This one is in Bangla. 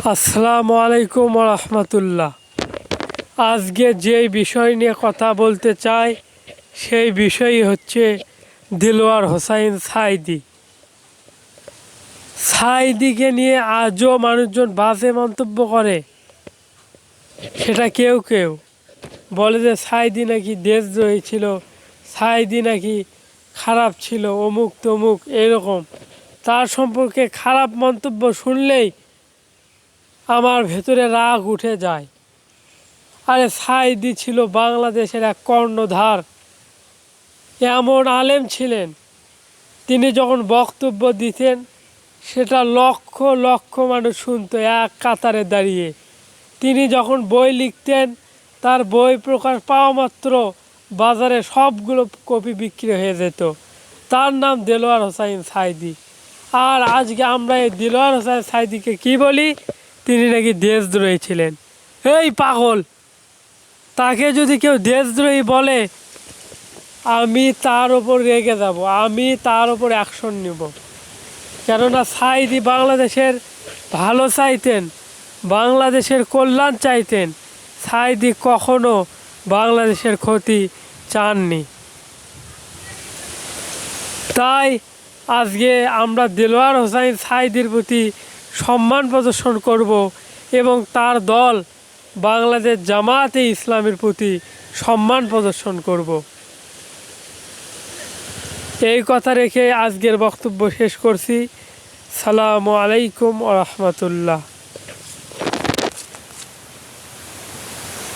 আসসালামু আলাইকুম রহমতুল্লাহ। আজকে যে বিষয় নিয়ে কথা বলতে চাই সেই বিষয়ই হচ্ছে দিলওয়ার হোসাইন সাঈদী। সাঈদীকে নিয়ে আজও মানুষজন বাজে মন্তব্য করে। সেটা কেউ কেউ বলে যে সাঈদী নাকি দেশদ্রোহী ছিল, সাঈদী নাকি খারাপ ছিল, অমুক তমুক এরকম। তার সম্পর্কে খারাপ মন্তব্য শুনলেই আমার ভেতরে রাগ উঠে যায়। আরে সাঈদী ছিল বাংলাদেশের এক কর্ণধার, এমন আলেম ছিলেন। তিনি যখন বক্তব্য দিতেন সেটা লক্ষ লক্ষ মানুষ শুনতো এক কাতারে দাঁড়িয়ে। তিনি যখন বই লিখতেন তার বই প্রকাশ পাওয়া মাত্র বাজারে সবগুলো কপি বিক্রি হয়ে যেত। তার নাম দেলোয়ার হোসাইন সাঈদী। আর আজকে আমরা এই দেলোয়ার হোসাইন সাঈদীকে কী বলি? তিনি নাকি দেশদ্রোহী ছিলেন। এই পাগল, তাকে যদি কেউ দেশদ্রোহী বলে আমি তার ওপর রেগে যাব, আমি তার ওপর অ্যাকশন নেব। কেননা সাঈদী বাংলাদেশের ভালো চাইতেন, বাংলাদেশের কল্যাণ চাইতেন। সাঈদী কখনো বাংলাদেশের ক্ষতি চাননি। তাই আজকে আমরা দেলোয়ার হোসাইন সাঈদীর প্রতি সম্মান প্রদর্শন করব এবং তার দল বাংলাদেশ জামায়াতে ইসলামের প্রতি সম্মান প্রদর্শন করব। এই কথা রেখে আজকের বক্তব্য শেষ করছি। সালামু আলাইকুম ওয়া রাহমাতুল্লাহ।